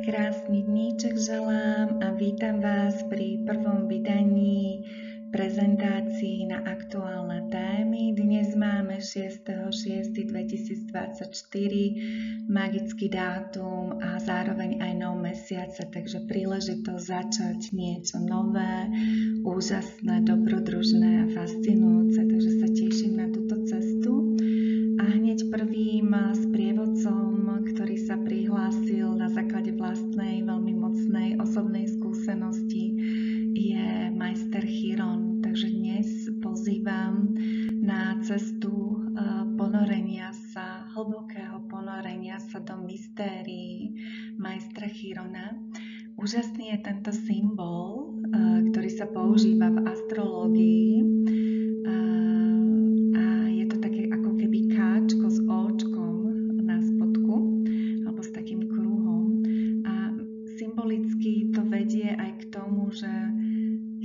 Krásny dníček želám a vítam vás pri prvom vydaní prezentácií na aktuálne témy. Dnes máme 6.6.2024, magický dátum a zároveň aj nov mesiace, takže príležitosť začať niečo nové, úžasné, dobrodružné a fascinujúce, takže sa teším na túto cestu. A hneď prvým sprievodcom, ktorý sa prihlásil na základe vlastnej, veľmi mocnej osobnej skúsenosti, je majster Chiron. Takže dnes pozývam na cestu ponorenia sa, hlbokého ponorenia sa do mystérií majstra Chirona. Úžasný je tento symbol, ktorý sa používa v astrológii.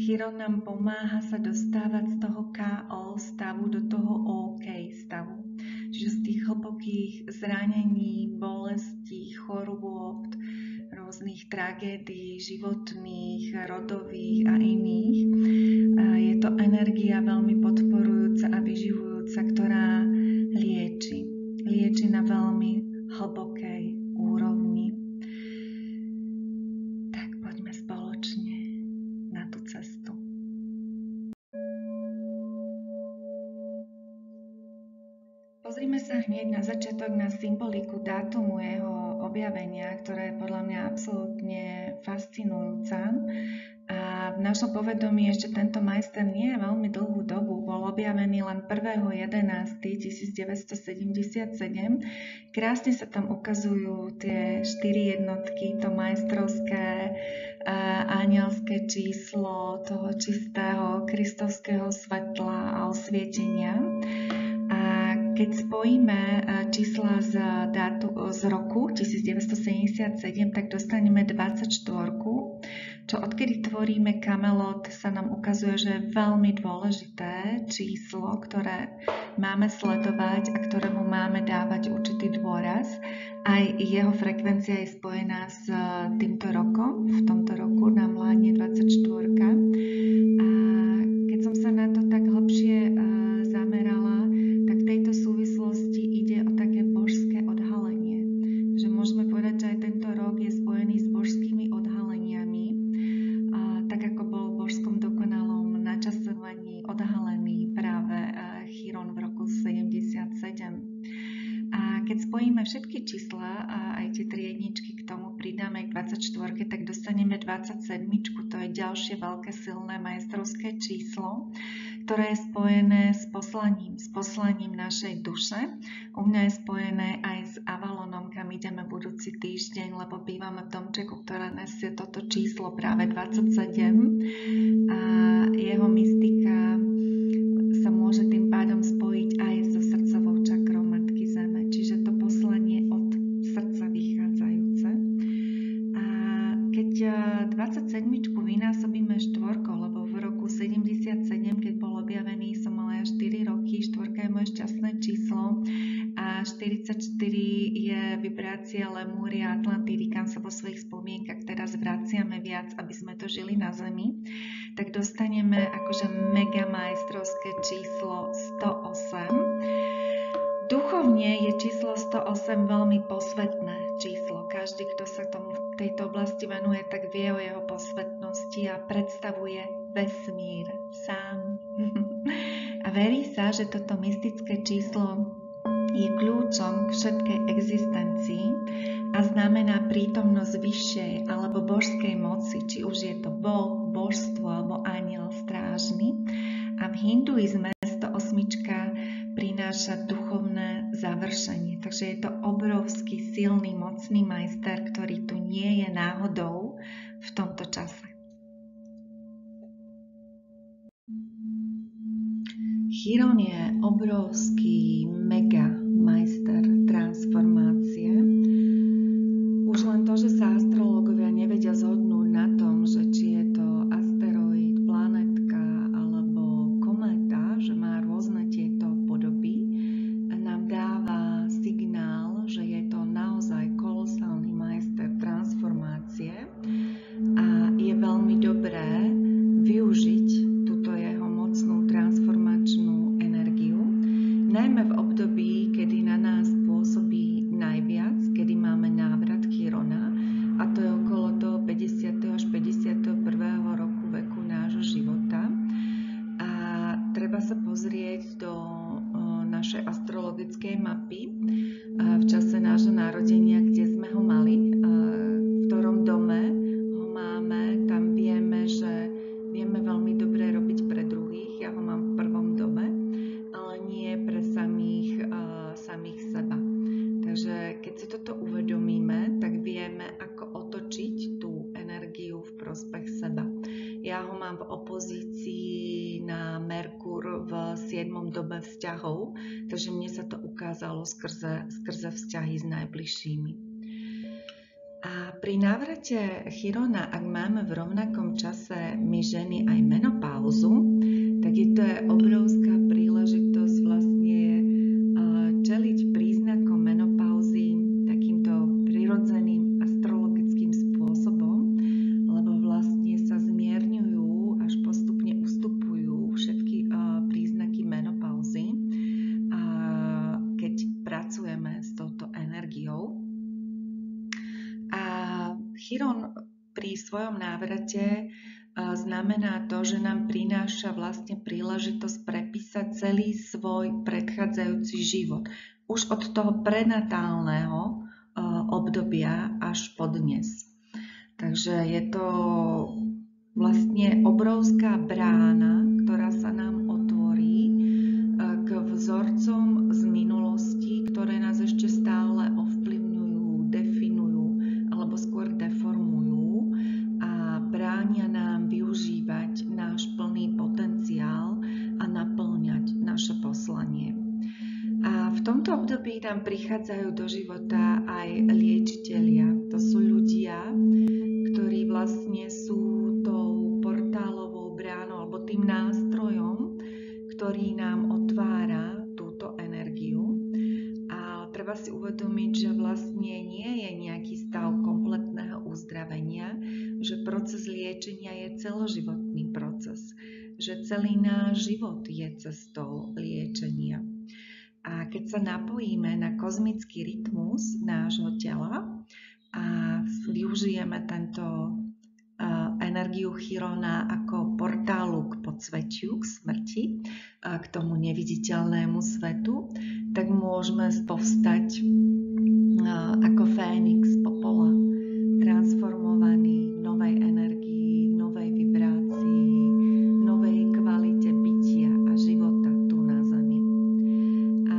Chiron nám pomáha sa dostávať z toho KO stavu do toho OK stavu. Čiže z tých hlbokých zranení, bolestí, chorôb, rôznych tragédií životných, rodových a iných. Je to energia veľmi podporujúca a vyživujúca, ktorá lieči. Lieči na veľmi hlbokej úrovni. Tak poďme spoločne na tú cestu. Pozrime sa hneď na začiatok na symboliku dátumu jeho objavenia, ktorá je podľa mňa absolútne fascinujúca. A v našom povedomí ešte tento majster nie je veľmi dlhú dobu. Bol objavený len 1.11.1977. Krásne sa tam ukazujú tie 4 jednotky, to majstrovské anielské číslo toho čistého kristovského svetla a osvietenia. A keď spojíme čísla z roku 1977, tak dostaneme 24, čo odkedy tvoríme Kamelot sa nám ukazuje, že je veľmi dôležité číslo, ktoré máme sledovať a ktorému máme dávať určitý dôraz. Aj jeho frekvencia je spojená s týmto rokom. V tomto roku nám vládne 24. A keď som sa na to tak hlbšie zamerala, tak v tejto súvislosti ide o také božské odhalenie. Že môžeme povedať, že aj tento rok je spojený s božskými odhaleniami, tak ako bol v božskom dokonalom načasovaní odhalený práve Chiron v roku 77. A keď spojíme všetky čísla a aj tie 3 jedničky k tomu pridáme k 24, tak dostaneme 27. To je ďalšie veľké silné majstrovské číslo, ktoré je spojené s poslaním našej duše. U mňa je spojené aj s Avalonom, kam ideme budúci týždeň, lebo bývame v domčeku, ktoré nesie toto číslo práve 27. A jeho mystika sa môže tým pádom spojiť aj so srdcovou čakrou Matky Zeme. Čiže to poslanie od srdca vychádzajúce. A keď 27 vynásobíme štvorkou, lebo v roku 77, keď bol objavený, som mala 4 roky, štvorka je moje šťastné číslo a 44 je vibrácia Lemúria Atlantidy, kam sa vo svojich spomienkach teraz vraciame viac, aby sme to žili na Zemi, tak dostaneme akože mega majstrovské číslo 108. Duchovne je číslo 108 veľmi posvetné číslo. Každý, kto sa tomu v tejto oblasti venuje, tak vie o jeho posvetnosti a predstavuje vesmír sám. A verí sa, že toto mystické číslo je kľúčom k všetkej existencii a znamená prítomnosť vyššej alebo božskej moci, či už je to boh, božstvo alebo anjel strážny. A v hinduizme 108 prináša duchovné završenie. Takže je to obrovský, silný, mocný majster, ktorý tu nie je náhodou v tomto čase. Chiron je obrovský mega majster transformácie. Už len to, že sa astrológovia nevedia zhodnúť na tom, že či je to asteroid, planetka alebo kométa, že má rôzne tieto podoby, nám dáva signál, že je to naozaj kolosálny majster transformácie. narodenia, kde sme ho mali, v ktorom dome ho máme, tam vieme, že vieme veľmi dobre robiť pre druhých. Ja ho mám v prvom dome, ale nie pre samých seba. Takže keď si toto uvedomíme, tak vieme, ako otočiť tú energiu v prospech seba. Ja ho mám v opozícii na Merkur v 7. dobe vzťahov, takže mne sa to ukázalo skrze vzťahy s najbližšími. A pri návrate Chirona, ak máme v rovnakom čase my ženy aj menopauzu, tak je to obrovská príležitosť vlastne čeliť príznakom menopauzy takýmto prirodzeným astrologickým spôsobom, lebo vlastne sa zmierňujú, až postupne ustupujú všetky príznaky menopauzy, keď pracujeme s touto energiou. A Chiron pri svojom návrate znamená to, že nám prináša vlastne príležitosť prepísať celý svoj predchádzajúci život. Už od toho prenatálneho obdobia až po dnes. Takže je to vlastne obrovská brána, ktorá sa nám otvorí k vzorcom z minulosti, ktoré nás ešte stále ovplyvňujú, definujú alebo skôr deformujú a bránia nám využívať náš plný potenciál a naplňať naše poslanie. A v tomto období nám prichádzajú do života aj liečitelia. To sú ľudia, ktorí vlastne sú tou portálovou bránou alebo tým nástrojom, ktorý nám otvára túto energiu. A treba si uvedomiť, že vlastne nie je nejaký stav kompletného uzdravenia, že proces liečenia je celoživotný proces, že celý náš život je cestou liečenia. A keď sa napojíme na kozmický rytmus nášho tela a využijeme tento energiu Chirona ako portálu k podsvetiu, k smrti, k tomu neviditeľnému svetu, tak môžeme povstať ako Fénix z popola, transformovaný v novej energii, novej vibrácii, novej kvalite bytia a života tu na Zemi. A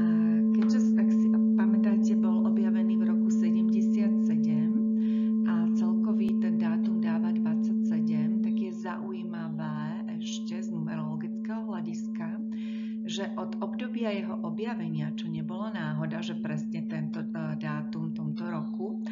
keďže, ak si pamätáte, bol objavený v roku 77 a celkový ten dátum dáva 27, tak je zaujímavé ešte z numerologického hľadiska, že od obdobia jeho objavenia, čo nebolo náhoda, že presne tento dátum tomto roku,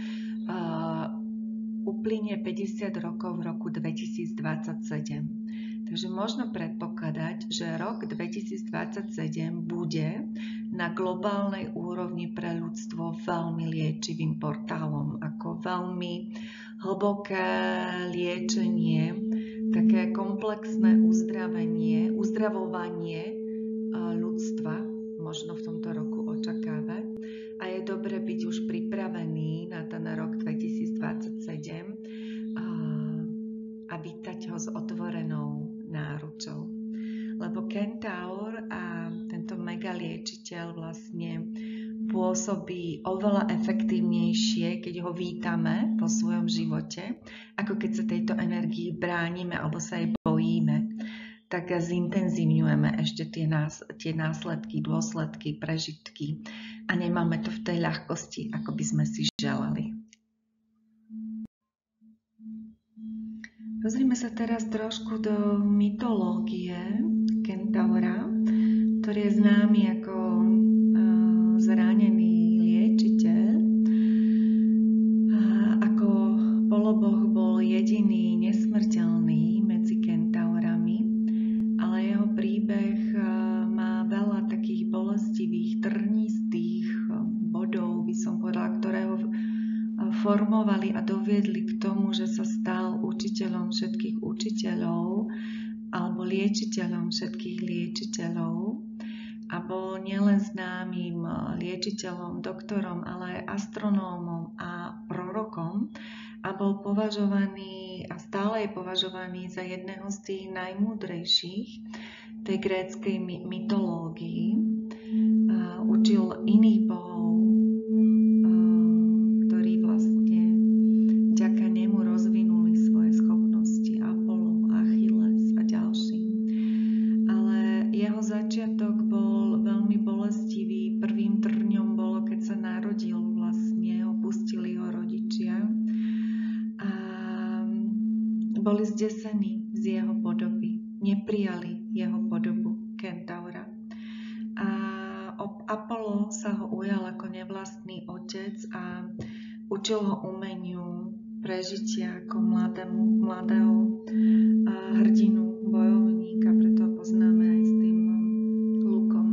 uplynie 50 rokov v roku 2027. Takže možno predpokladať, že rok 2027 bude na globálnej úrovni pre ľudstvo veľmi liečivým portálom, ako veľmi hlboké liečenie, také komplexné uzdravovanie ľudstva možno v tomto roku očakávať. A je dobre byť už pripravený na ten rok 2027 a vítať ho s otvorenou náručou. Lebo Kentaur a tento mega liečiteľ vlastne pôsobí oveľa efektívnejšie, keď ho vítame vo svojom živote, ako keď sa tejto energii bránime alebo sa jej bojíme. Tak zintenzívňujeme ešte tie následky, dôsledky, prežitky a nemáme to v tej ľahkosti, ako by sme si želali. Pozrime sa teraz trošku do mytológie Kentaura, ktorý je známy ako zranený liečiteľ. Ako poloboh bol jediný nesmrteľný medzi kentaurami, ale jeho príbeh má veľa takých bolestivých, trnistých bodov, by som povedala, ktoré ho formovali a doviedli k tomu, že sa stal učiteľom všetkých učiteľov alebo liečiteľom všetkých liečiteľov a bol nielen známym liečiteľom, doktorom, ale aj astronómom a prorokom a bol považovaný a stále je považovaný za jedného z tých najmúdrejších tej gréckej mytológii. Učil iných bohov, boli zdesení z jeho podoby, neprijali jeho podobu Kentaura. A Apollo sa ho ujal ako nevlastný otec a učil ho umeniu prežitia ako mladého hrdinu, bojovníka, preto ho poznáme aj s tým lukom.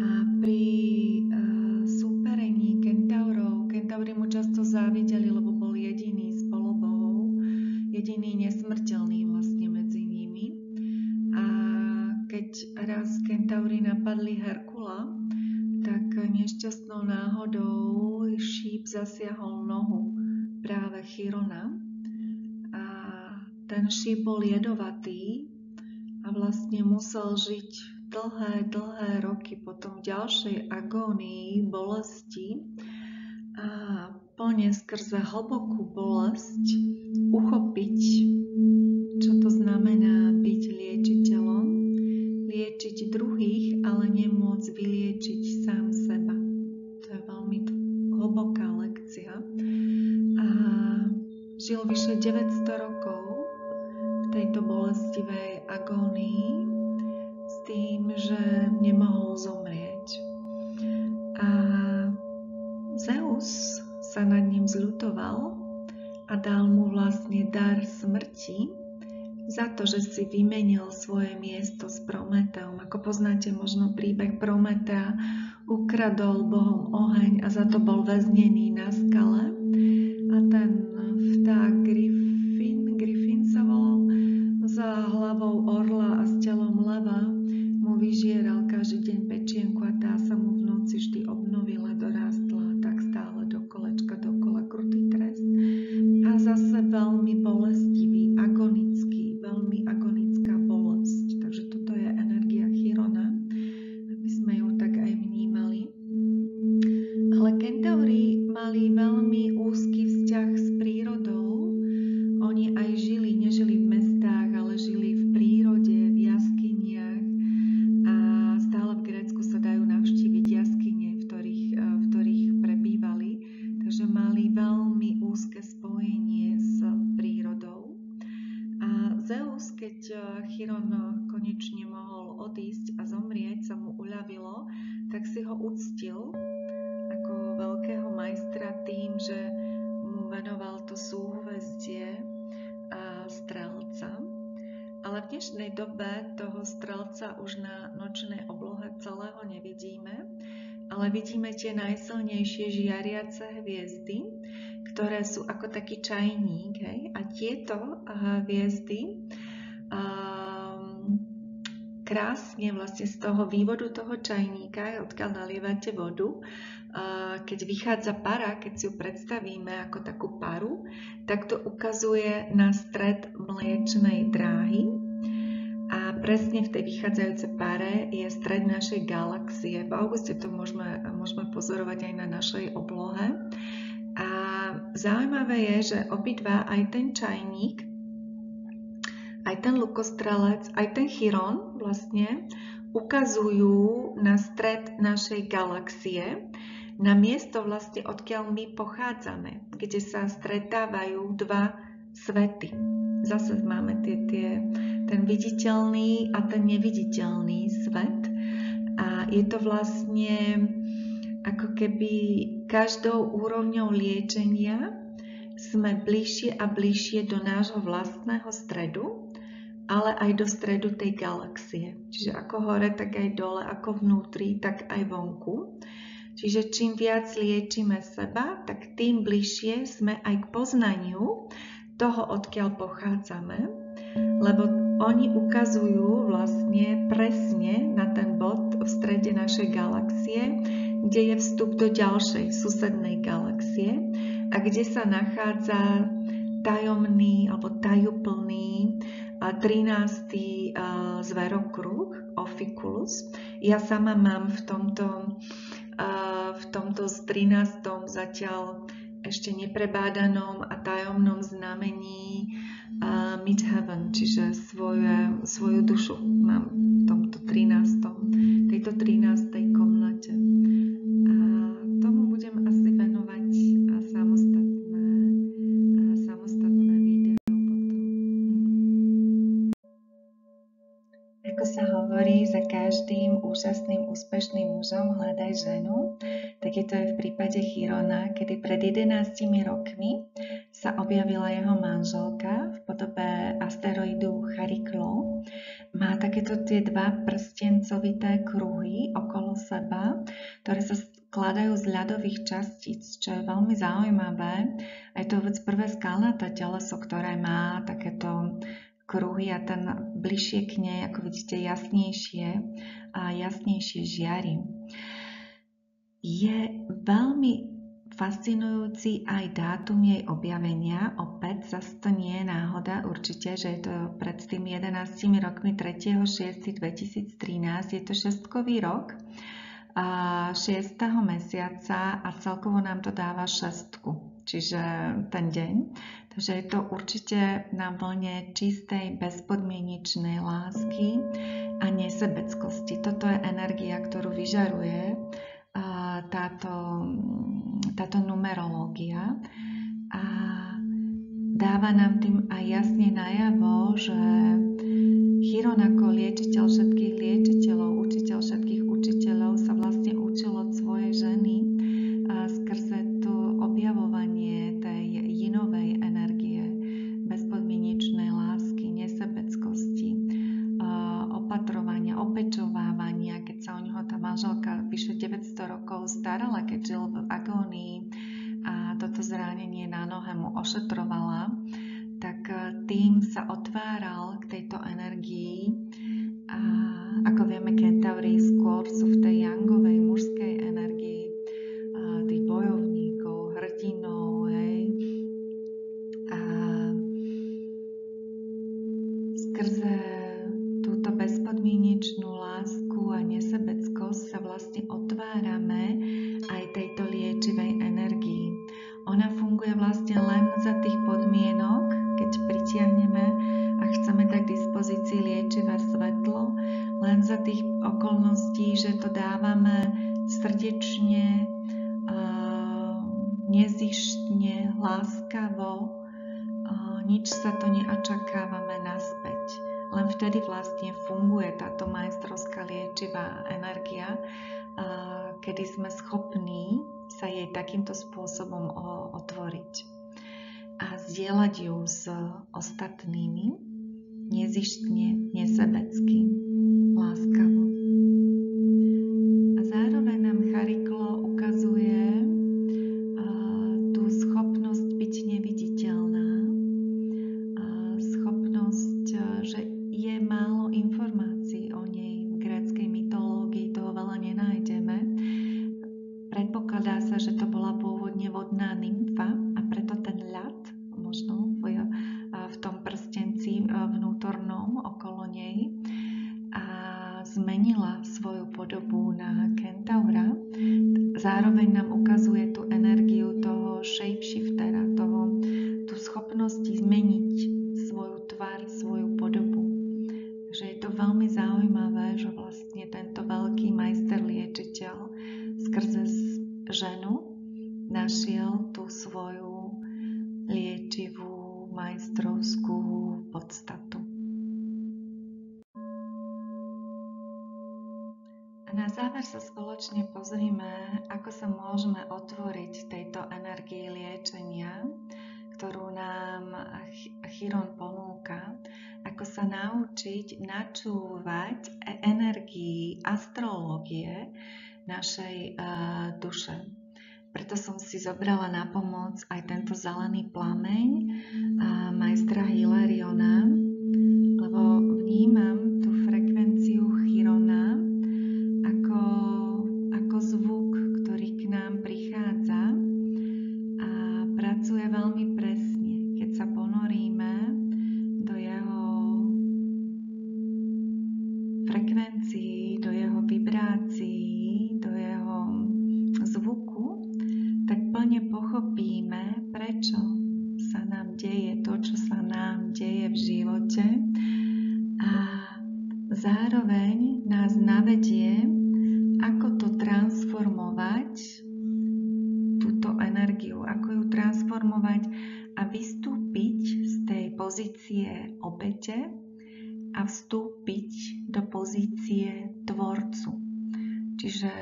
A pri súperení kentauri mu často závideli, lebo bol jediný z polobohov, jediný nesmrteľný vlastne medzi nimi. A keď raz kentauri napadli Herkula, tak nešťastnou náhodou šíp zasiahol nohu práve Chirona a ten šíp bol jedovatý a vlastne musel žiť dlhé roky potom v ďalšej agónii, bolesti a plne skrze hlbokú bolesť uchopiť, čo to znamená byť liečiteľom, liečiť druhých, ale nemôcť vyliečiť sám seba. To je veľmi hlboká lekcia. A žil vyše 900 rokov v tejto bolestivej agónii s tým, že nemohol zomrieť. A Zeus sa nad ním zľutoval a dal mu vlastne dar smrti za to, že si vymenil svoje miesto s Prometeom. Ako poznáte možno príbeh Prometea, ukradol Bohom oheň a za to bol väznený na skale. A ten vták Griffin sa volal, za hlavou orla a s telom leva mu vyžieral každý deň pečienku a tá sa mu v noci vždy obnovila, dorástla, tak stále do kolečka, dokola, krutý trest. A zase veľmi bolestivý, veľmi agonická bolesť. Takže toto je energia Chirona, aby sme ju tak aj vnímali. Ale kentauri mali veľmi úzky vzťah s prírodou. Oni aj nežili v mestách, ale žili v prírode, v jaskyniach. A stále v Grécku sa dajú navštíviť jaskyne, v ktorých prebývali. Takže mali veľmi úzke spojenie s prírodou. A Zeus, keď Chiron konečne mohol odísť a zomrieť, sa mu uľavilo, tak si ho uctil ako veľkého majstra tým, že mu venoval to súhvezdie strelca. Ale v dnešnej dobe toho strelca už na nočnej oblohe celého nevidíme, ale vidíme tie najsilnejšie žiariace hviezdy, ktoré sú ako taký čajník. Hej? A tieto hviezdy krásne vlastne z toho vývodu toho čajníka, odkiaľ nalievate vodu, keď vychádza para, keď si ju predstavíme ako takú paru, tak to ukazuje na stred mliečnej dráhy. A presne v tej vychádzajúcej pare je stred našej galaxie. V auguste to môžeme pozorovať aj na našej oblohe. A zaujímavé je, že obidva, aj ten čajník, aj ten lukostrelec, aj ten Chiron vlastne ukazujú na stred našej galaxie, na miesto vlastne, odkiaľ my pochádzame, kde sa stretávajú dva svety. Zase máme ten viditeľný a ten neviditeľný svet. A je to vlastne ako keby každou úrovňou liečenia sme bližšie a bližšie do nášho vlastného stredu, ale aj do stredu tej galaxie. Čiže ako hore, tak aj dole, ako vnútri, tak aj vonku. Čiže čím viac liečíme seba, tak tým bližšie sme aj k poznaniu toho, odkiaľ pochádzame, lebo oni ukazujú vlastne presne na ten bod v strede našej galaxie, kde je vstup do ďalšej susednej galaxie a kde sa nachádza tajomný alebo tajúplný 13. zverokruh, Ophiuchus. Ja sama mám v tomto z 13. zatiaľ ešte neprebádanom a tajomnom znamení Midheaven, čiže svoju dušu mám v tomto 13. tejto 13. komnate. každým úžasným, úspešným mužom hľadaj ženu, tak je to aj v prípade Chirona, kedy pred 11 rokmi sa objavila jeho manželka v podobe asteroidu Chariklo. Má takéto tie dva prstencovité kruhy okolo seba, ktoré sa skladajú z ľadových častíc, čo je veľmi zaujímavé. A je to vôbec prvé skalnaté teleso, ktoré má takéto kruhy a ten bližšie k nej, ako vidíte, jasnejšie žiari. Je veľmi fascinujúci aj dátum jej objavenia. Opäť zase to nie je náhoda, určite, že je to pred tými 11 rokmi 3.6.2013. Je to šestkový rok 6. mesiaca a celkovo nám to dáva šestku, čiže ten deň. Takže je to určite na vlne čistej, bezpodmienečnej lásky a nesebeckosti. Toto je energia, ktorú vyžaruje táto numerológia a dáva nám tým aj jasne najavo, že Chiron ako liečiteľ všetkých liečiteľov, učiteľ všetkých učiteľov sa vlastne učil od svojej ženy skrze to objavovanie tej jinovej energie, bezpodmienečnej lásky, nesebeckosti, opatrovania, opečovávania, keď sa o neho tá manželka vyše 900 rokov starala, keď žil v agónii a toto zranenie na nohe mu ošetrovala, tak tým sa otváral k tejto energii a ako vieme, kentauri skôr sú v tej jangovej, mužskej energii tých bojovníkov, hrdinov, hej. A skrze túto bezpodmienečnú lásku a nesebeckosť sa vlastne otvárame aj tejto liečivej energii. Ona funguje vlastne len za tých podmienok, keď pritiahneme a chceme dať k dispozícii liečivé svetlo, len za tých okolností, že to dávame srdečne, nezištne, láskavo, nič sa to neočakávame naspäť. Len vtedy vlastne funguje táto majstrovská liečivá energia, kedy sme schopní sa jej takýmto spôsobom otvoriť a zdieľať ju s ostatnými nezištne, nesebecky, láskavo. A zároveň nám Chariklo ukazuje tú schopnosť byť neviditeľná, schopnosť, že je málo informácií o nej. V gréckej mytológii toho veľa nenájdeme. Predpokladá sa, že to bola pôvodne vodná nymfa a preto ten ľad, možno v tom prstenci vnútornom okolo nej, a zmenila svoju podobu na kentaura. Zároveň nám ukazuje tú energiu toho shapeshiftera, tú schopnosť zmeniť svoju tvár, svoju podobu. Takže je to veľmi zaujímavé, že vlastne tento veľký majster liečiteľ skrze ženu našiel tú svoju liečivú majstrovskú podstatu. A na záver sa spoločne pozrime, ako sa môžeme otvoriť tejto energii liečenia, ktorú nám Chiron ponúka, ako sa naučiť načúvať energii astrológie našej duše. Preto som si zobrala na pomoc aj tento zelený plameň majstra Hilariona, lebo vnímam tú frekvenciu Chirona ako zvuk, ktorý k nám prichádza a pracuje veľmi presne. Keď sa ponoríme do jeho frekvencií, do jeho vibrácií, do jeho zvuku, tak plne pochopíme, prečo sa nám deje to, čo sa nám deje v živote a zároveň nás navedie, ako to transformovať, túto energiu, ako ju transformovať a vystúpiť z tej pozície obete a vstúpiť do pozície tvorcu. Čiže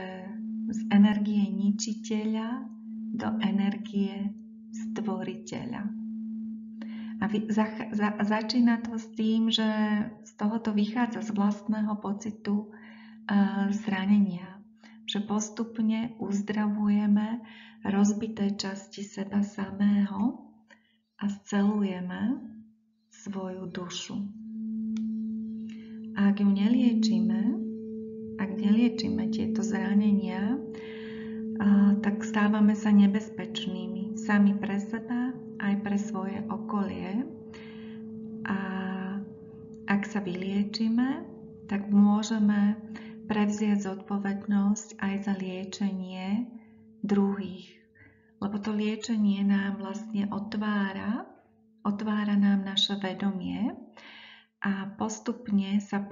z energie ničiteľa do energie stvoriteľa. A začína to s tým, že z tohoto vychádza z vlastného pocitu zranenia. Že postupne uzdravujeme rozbité časti seba samého a scelujeme svoju dušu. A ak neliečíme tieto zranenia, tak stávame sa nebezpečnými sami pre seba aj pre svoje okolie. A ak sa vyliečíme, tak môžeme prevziať zodpovednosť aj za liečenie druhých. Lebo to liečenie nám vlastne otvára nám naše vedomie a postupne sa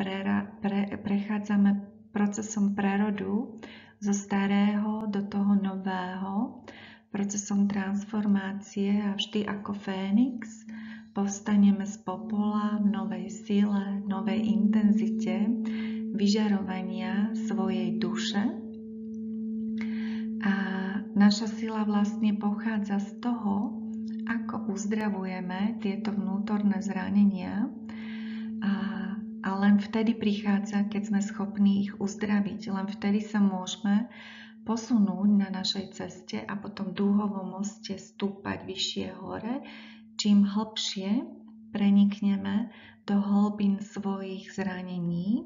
prechádzame procesom prerodu zo starého do toho nového, procesom transformácie a vždy ako Fénix povstaneme z popola v novej sile, novej intenzite vyžarovania svojej duše. A naša sila vlastne pochádza z toho, ako uzdravujeme tieto vnútorné zranenia a len vtedy prichádza, keď sme schopní ich uzdraviť. Len vtedy sa môžeme posunúť na našej ceste a potom dúhovom moste stúpať vyššie hore, čím hlbšie prenikneme do hlbín svojich zranení.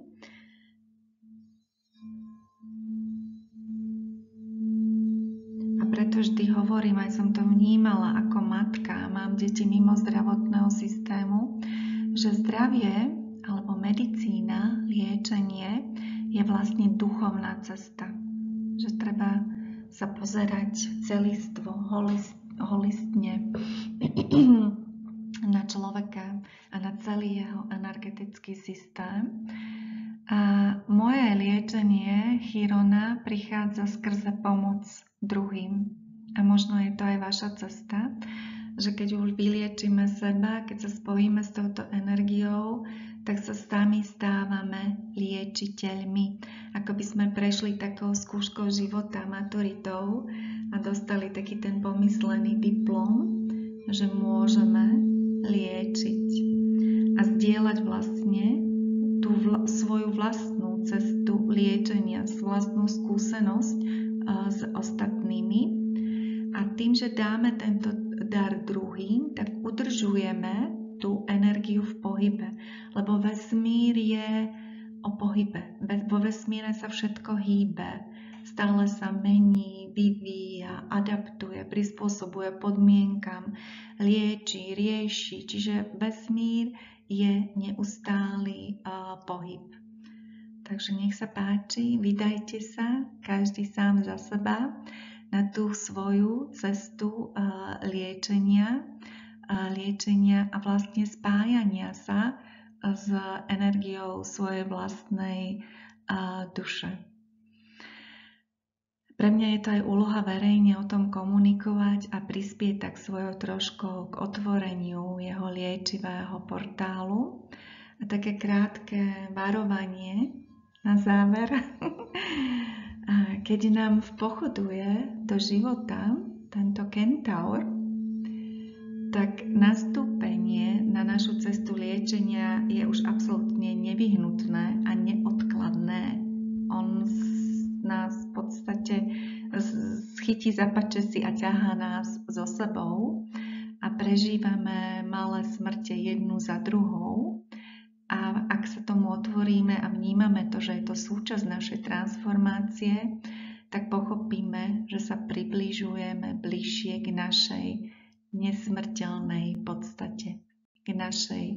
A preto vždy hovorím, aj som to vnímala ako matka, mám deti mimo zdravotného systému, že zdravie alebo medicína, liečenie je vlastne duchovná cesta. Že treba sa pozerať celistvo, holistne na človeka a na celý jeho energetický systém. A moje liečenie Chirona prichádza skrze pomoc druhým. A možno je to aj vaša cesta, že keď už vyliečíme seba, keď sa spojíme s touto energiou, tak sa sami stávame liečiteľmi. Ako by sme prešli takou skúškou života, maturitou a dostali taký ten pomyslený diplom, že môžeme liečiť a zdieľať vlastne tú svoju vlastnú cestu liečenia, vlastnú skúsenosť s ostatnými. A tým, že dáme tento dar druhým, tak udržujeme tú energiu v pohybe, lebo vesmír je o pohybe. Vo vesmíre sa všetko hýbe, stále sa mení, vyvíja, adaptuje, prispôsobuje podmienkam, lieči, rieši. Čiže vesmír je neustály pohyb. Takže nech sa páči, vydajte sa, každý sám za seba, na tú svoju cestu liečenia a vlastne spájania sa s energiou svojej vlastnej duše. Pre mňa je to aj úloha verejne o tom komunikovať a prispieť tak svojou troškou k otvoreniu jeho liečivého portálu. A také krátke varovanie na záver. Keď nám pochoduje do života tento kentaur, tak nastúpenie na našu cestu liečenia je už absolútne nevyhnutné a neodkladné. On nás v podstate chytí za pačesy a ťahá nás so sebou a prežívame malé smrte jednu za druhou. A ak sa tomu otvoríme a vnímame to, že je to súčasť našej transformácie, tak pochopíme, že sa približujeme bližšie k našej nesmrteľnej podstate, k našej